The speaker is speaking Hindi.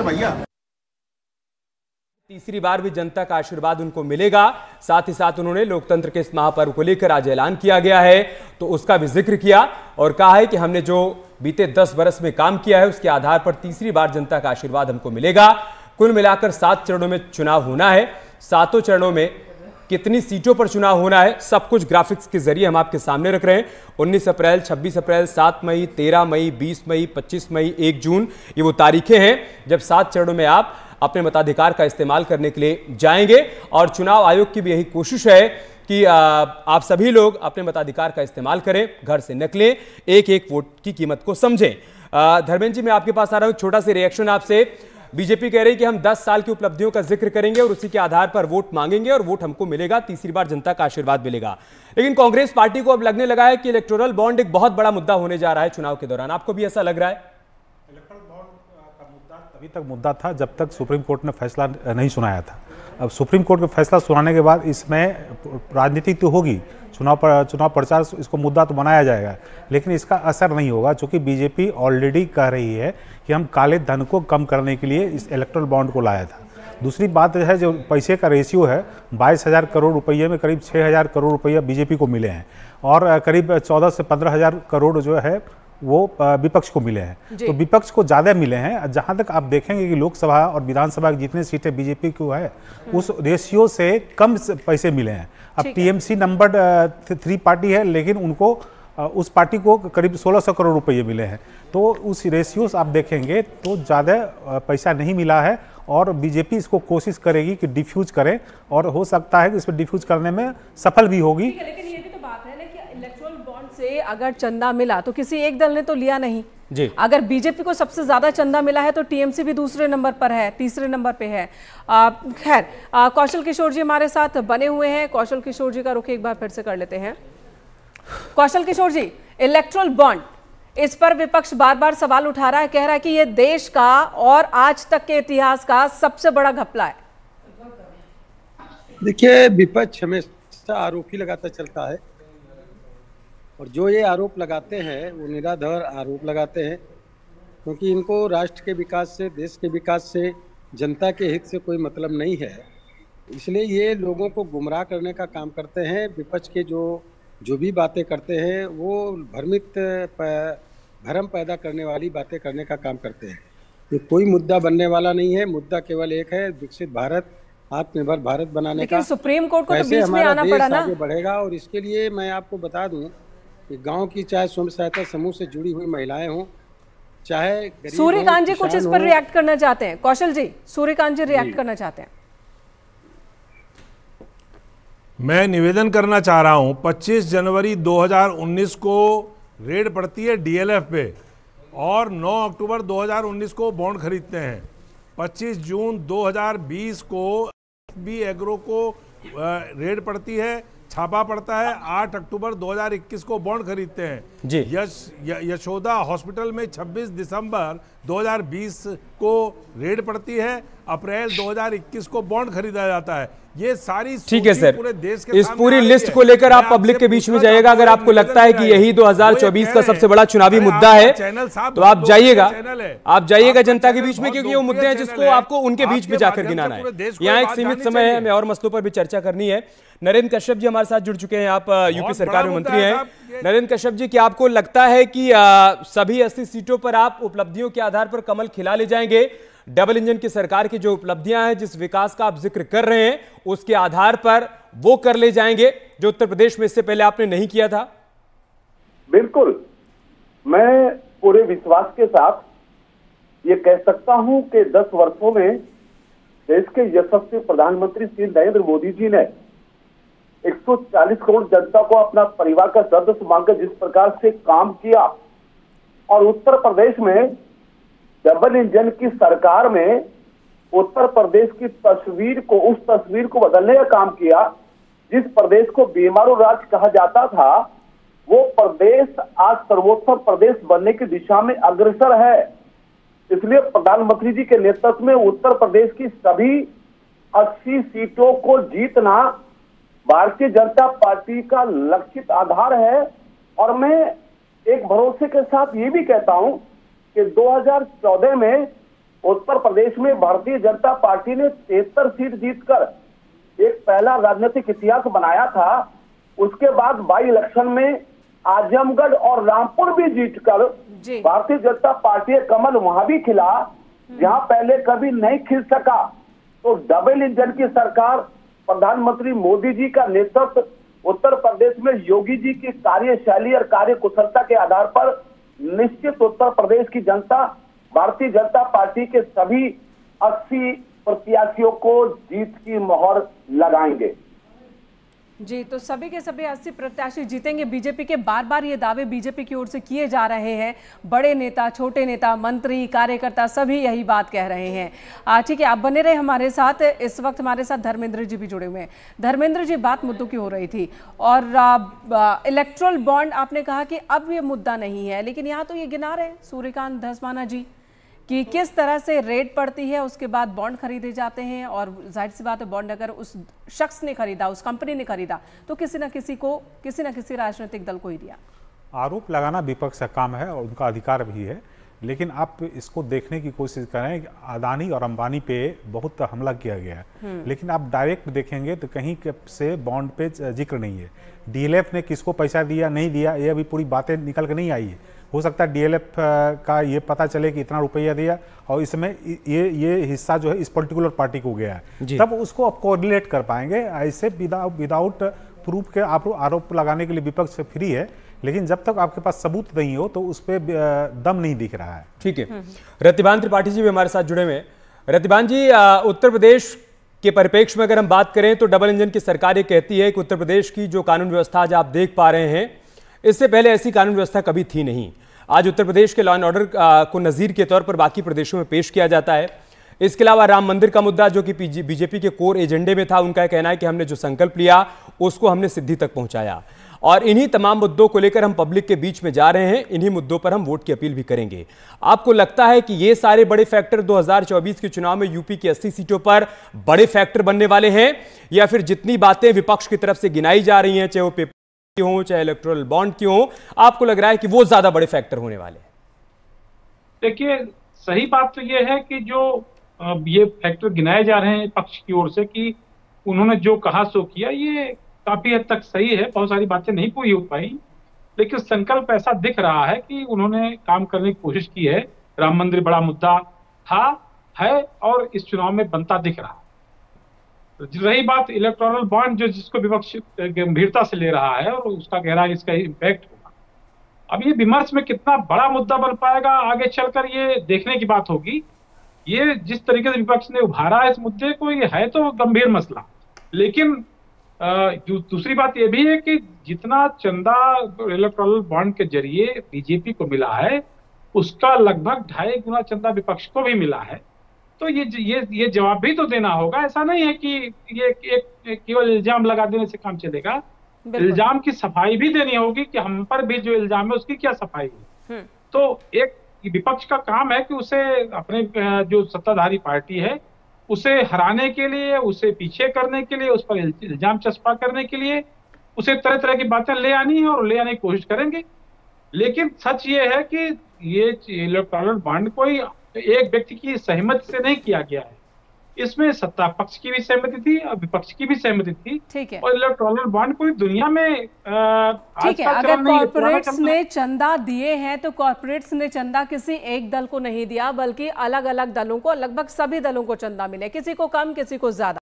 अरे भैया, तीसरी बार भी जनता का आशीर्वाद उनको मिलेगा। साथ ही साथ उन्होंने लोकतंत्र के इस महापर्व को लेकर आज ऐलान किया गया है तो उसका भी जिक्र किया और कहा है कि हमने जो बीते 10 बरस में काम किया है उसके आधार पर तीसरी बार जनता का आशीर्वाद हमको मिलेगा। कुल मिलाकर 7 चरणों में चुनाव होना है। 7 चरणों में कितनी सीटों पर चुनाव होना है सब कुछ ग्राफिक्स के जरिए हम आपके सामने रख रहे हैं। 19 अप्रैल, 26 अप्रैल, 7 मई, 13 मई, 20 मई, 25 मई, 1 जून, ये वो तारीखें हैं जब 7 चरणों में आप अपने मताधिकार का इस्तेमाल करने के लिए जाएंगे। और चुनाव आयोग की भी यही कोशिश है कि आप सभी लोग अपने मताधिकार का इस्तेमाल करें, घर से निकलें, एक एक वोट की कीमत को समझें। धर्मेंद्र जी, मैं आपके पास आ रहा हूं, छोटा सा रिएक्शन आपसे। बीजेपी कह रही है कि हम 10 साल की उपलब्धियों का जिक्र करेंगे और उसी के आधार पर वोट मांगेंगे और वोट हमको मिलेगा, तीसरी बार जनता का आशीर्वाद मिलेगा। लेकिन कांग्रेस पार्टी को अब लगने लगा है कि इलेक्टोरल बॉन्ड एक बहुत बड़ा मुद्दा होने जा रहा है चुनाव के दौरान। आपको भी ऐसा लग रहा है? इलेक्टोरल बॉन्ड का मुद्दा तभी तक मुद्दा था जब तक सुप्रीम कोर्ट ने फैसला नहीं सुनाया था। अब सुप्रीम कोर्ट का फैसला सुनाने के बाद इसमें राजनीति तो होगी, चुनाव प्रचार, इसको मुद्दा तो बनाया जाएगा, लेकिन इसका असर नहीं होगा क्योंकि बीजेपी ऑलरेडी कह रही है कि हम काले धन को कम करने के लिए इस इलेक्टोरल बॉन्ड को लाया था। दूसरी बात है, जो पैसे का रेशियो है, 22,000 करोड़ रुपये में करीब 6,000 करोड़ रुपया बीजेपी को मिले हैं और करीब 14 से 15,000 करोड़ जो है वो विपक्ष को मिले हैं। तो विपक्ष को ज़्यादा मिले हैं। जहाँ तक आप देखेंगे कि लोकसभा और विधानसभा की जितनी सीटें बीजेपी को है उस रेशियो से कम पैसे मिले हैं। अब टीएमसी नंबर 3 पार्टी है, लेकिन उनको उस पार्टी को करीब 1600 करोड़ रुपये मिले हैं। तो उस रेशियो से आप देखेंगे तो ज़्यादा पैसा नहीं मिला है और बीजेपी इसको कोशिश करेगी कि डिफ्यूज करे और हो सकता है कि इस पर डिफ्यूज करने में सफल भी होगी। लेकिन ये भी तो बात है ना कि इलेक्टोरल बॉन्ड से अगर चंदा मिला तो किसी एक दल ने तो लिया नहीं जी। अगर बीजेपी को सबसे ज्यादा चंदा मिला है तो टीएमसी भी दूसरे नंबर पर है, तीसरे नंबर पे है। खैर, कौशल किशोर जी हमारे साथ बने हुए हैं। कौशल किशोर जी का रुख एक बार फिर से कर लेते हैं। कौशल किशोर जी, इलेक्टोरल बॉन्ड, इस पर विपक्ष बार बार सवाल उठा रहा है, कह रहा है कि यह देश का और आज तक के इतिहास का सबसे बड़ा घपला है। देखिए, विपक्ष हमेशा आरोप ही लगाता चलता है और जो ये आरोप लगाते हैं वो निराधार आरोप लगाते हैं, क्योंकि इनको राष्ट्र के विकास से, देश के विकास से, जनता के हित से कोई मतलब नहीं है। इसलिए ये लोगों को गुमराह करने का काम करते हैं। विपक्ष के जो भी बातें करते हैं वो भ्रम पैदा करने वाली बातें करने का काम करते हैं। ये कोई मुद्दा बनने वाला नहीं है। मुद्दा केवल एक है, विकसित भारत, आत्मनिर्भर भारत बनाने का। सुप्रीम कोर्ट को तो बीच में आना पड़ा ना। आगे बढ़ेगा और इसके लिए मैं आपको बता दूं कि गांव की चाहे स्वयं सहायता समूह से जुड़ी हुई महिलाएं हों, चाहे सूर्यकांत जी कुछ इस पर रिएक्ट करना चाहते हैं। कौशल जी, सूर्यकांत जी रिएक्ट करना चाहते हैं। मैं निवेदन करना चाह रहा हूं, 25 जनवरी 2019 को रेड पड़ती है डीएलएफ पे और 9 अक्टूबर 2019 को बॉन्ड खरीदते हैं। 25 जून 2020 को बी एग्रो को रेड पड़ती है, छापा पड़ता है। 8 अक्टूबर 2021 को बॉन्ड खरीदते हैं जी। यशोदा हॉस्पिटल में 26 दिसंबर 2020 को रेड पड़ती है। अप्रैल 2021 को बॉन्ड खरीदा जाता है। ये सारी ठीक है सर, पूरे देश के इस पूरी लिस्ट को लेकर आप पब्लिक के बीच में जाइएगा। अगर आपको लगता है कि यही 2024 का सबसे बड़ा चुनावी मुद्दा है तो आप जाइएगा जनता के बीच में, क्योंकि वो मुद्दे हैं जिसको आपको उनके बीच में जाकर गिनाना है। यहाँ एक सीमित समय है, हमें और मसलों पर भी चर्चा करनी है। नरेंद्र कश्यप जी हमारे साथ जुड़ चुके हैं, आप यूपी सरकार में मंत्री हैं। नरेंद्र कश्यप जी, क्या आपको लगता है कि सभी 80 सीटों पर आप उपलब्धियों के आधार पर कमल खिला ले जाएंगे? डबल इंजन की सरकार की जो उपलब्धियां हैं, जिस विकास का आप जिक्र कर रहे हैं, उसके आधार पर वो कर ले जाएंगे जो उत्तर प्रदेश में इससे पहले आपने नहीं किया था? बिल्कुल, मैं पूरे विश्वास के साथ ये कह सकता हूं कि 10 वर्षों में देश के यशस्वी प्रधानमंत्री श्री नरेंद्र मोदी जी ने 140 करोड़ जनता को अपना परिवार का सदस्य मानकर जिस प्रकार से काम किया और उत्तर प्रदेश में डबल इंजन की सरकार में उत्तर प्रदेश की तस्वीर को, उस तस्वीर को बदलने का काम किया। जिस प्रदेश को बीमारू राज्य कहा जाता था, वो प्रदेश आज सर्वोत्तम प्रदेश बनने की दिशा में अग्रसर है। इसलिए प्रधानमंत्री जी के नेतृत्व में उत्तर प्रदेश की सभी 80 सीटों को जीतना भारतीय जनता पार्टी का लक्षित आधार है। और मैं एक भरोसे के साथ ये भी कहता हूं कि 2014 में उत्तर प्रदेश में भारतीय जनता पार्टी ने 73 सीट जीतकर एक पहला राजनीतिक इतिहास बनाया था। उसके बाद बाई इलेक्शन में आजमगढ़ और रामपुर भी जीतकर भारतीय जनता पार्टी कमल वहां भी खिला जहां पहले कभी नहीं खिल सका। तो डबल इंजन की सरकार, प्रधानमंत्री मोदी जी का नेतृत्व उत्तर प्रदेश में योगी जी की कार्यशैली और कार्य कुशलता के आधार पर निश्चित उत्तर प्रदेश की जनता भारतीय जनता पार्टी के सभी 80 प्रत्याशियों को जीत की मोहर लगाएंगे। जी, तो सभी के सभी 80 प्रत्याशी जीतेंगे। बीजेपी के बार बार ये दावे बीजेपी की ओर से किए जा रहे हैं। बड़े नेता, छोटे नेता, मंत्री, कार्यकर्ता सभी यही बात कह रहे हैं। ठीक है, आप बने रहे हमारे साथ। इस वक्त हमारे साथ धर्मेंद्र जी भी जुड़े हुए हैं। धर्मेंद्र जी, बात मुद्दों की हो रही थी और इलेक्ट्रल बॉन्ड आपने कहा कि अब ये मुद्दा नहीं है, लेकिन यहाँ तो ये गिना रहे हैं सूर्यकांत धस्माना जी कि किस तरह से रेट पड़ती है, उसके बाद बॉन्ड खरीदे जाते हैं और जाहिर सी बात है बॉन्ड अगर उस शख्स ने खरीदा, उस कंपनी ने खरीदा तो किसी न किसी राजनीतिक दल को ही दिया। आरोप लगाना विपक्ष का काम है और उनका अधिकार भी है, लेकिन आप इसको देखने की कोशिश करें कि अदानी और अंबानी पे बहुत हमला किया गया है, लेकिन आप डायरेक्ट देखेंगे तो कहीं से बॉन्ड पे जिक्र नहीं है। डीएलएफ ने किसको पैसा दिया नहीं दिया ये अभी पूरी बातें निकल कर नहीं आई है। हो सकता है डीएलएफ का ये पता चले कि इतना रुपया दिया और इसमें ये हिस्सा जो है इस पर्टिकुलर पार्टी को गया है, तब उसको आप कोरिलेट कर पाएंगे। ऐसे विदाउट प्रूफ के आप आरोप लगाने के लिए विपक्ष फ्री है, लेकिन जब तक आपके पास सबूत नहीं हो तो उस पर दम नहीं दिख रहा है। ठीक है, रतिबान त्रिपाठी जी भी हमारे साथ जुड़े हुए हैं। रतिबान जी, उत्तर प्रदेश के परिप्रेक्ष्य में अगर हम बात करें तो डबल इंजन की सरकार ये कहती है कि उत्तर प्रदेश की जो कानून व्यवस्था आज आप देख पा रहे हैं, इससे पहले ऐसी कानून व्यवस्था कभी थी नहीं। आज उत्तर प्रदेश के लॉ एंड ऑर्डर को नज़ीर के तौर पर बाकी प्रदेशों में पेश किया जाता है। इसके अलावा राम मंदिर का मुद्दा जो कि बीजेपी के कोर एजेंडे में था, उनका कहना है कि हमने जो संकल्प लिया उसको हमने सिद्धि तक पहुंचाया और इन्हीं तमाम मुद्दों को लेकर हम पब्लिक के बीच में जा रहे हैं। इन्हीं मुद्दों पर हम वोट की अपील भी करेंगे। आपको लगता है कि ये सारे बड़े फैक्टर 2024 के चुनाव में यूपी की 80 सीटों पर बड़े फैक्टर बनने वाले हैं, या फिर जितनी बातें विपक्ष की तरफ से गिनाई जा रही हैं, चाहे वो पेपर की हो चाहे इलेक्टोरल बॉन्ड की हो, आपको लग रहा है कि वो ज्यादा बड़े फैक्टर होने वाले? देखिए, सही बात तो ये है कि जो ये फैक्टर गिनाए जा रहे हैं पक्ष की ओर से कि उन्होंने जो कहा सो किया, ये काफी हद तक सही है। बहुत सारी बातें नहीं पूरी हो पाई, लेकिन संकल्प ऐसा दिख रहा है कि उन्होंने काम करने की कोशिश की है। राम मंदिर बड़ा मुद्दा था, है और इस चुनाव में बनता दिख रहा है। रही बात इलेक्टोरल बॉन्ड, जो जिसको विपक्ष गंभीरता से ले रहा है और उसका कह रहा है इसका इम्पैक्ट होगा। अब ये विमर्श में कितना बड़ा मुद्दा बन पाएगा आगे चलकर, ये देखने की बात होगी। ये जिस तरीके से विपक्ष ने उभारा है इस मुद्दे को, ये है तो गंभीर मसला, लेकिन दूसरी बात यह भी है कि जितना चंदा इलेक्टोरल बॉन्ड के जरिए बीजेपी को मिला है, उसका लगभग 2.5 गुना चंदा विपक्ष को भी मिला है। तो ये जवाब भी तो देना होगा। ऐसा नहीं है कि ये एक केवल इल्जाम लगा देने से काम चलेगा। इल्जाम की सफाई भी देनी होगी कि हम पर भी जो इल्जाम है उसकी क्या सफाई है। तो एक विपक्ष का काम है कि उसे अपने जो सत्ताधारी पार्टी है उसे हराने के लिए, उसे पीछे करने के लिए, उस पर इल्जाम चस्पा करने के लिए उसे तरह तरह की बातें ले आनी है और ले आने की कोशिश करेंगे। लेकिन सच ये है कि ये इलेक्टोरल बॉन्ड कोई एक व्यक्ति की सहमति से नहीं किया गया है। इसमें सत्ता पक्ष की भी सहमति थी और विपक्ष की भी सहमति थी। ठीक है। और इलेक्टोरल बॉन्ड कोई दुनिया में ठीक है, अगर कॉर्पोरेट्स ने चंदा दिए हैं तो कॉर्पोरेट्स ने चंदा किसी एक दल को नहीं दिया, बल्कि अलग अलग दलों को, लगभग सभी दलों को चंदा मिले, किसी को कम किसी को ज्यादा।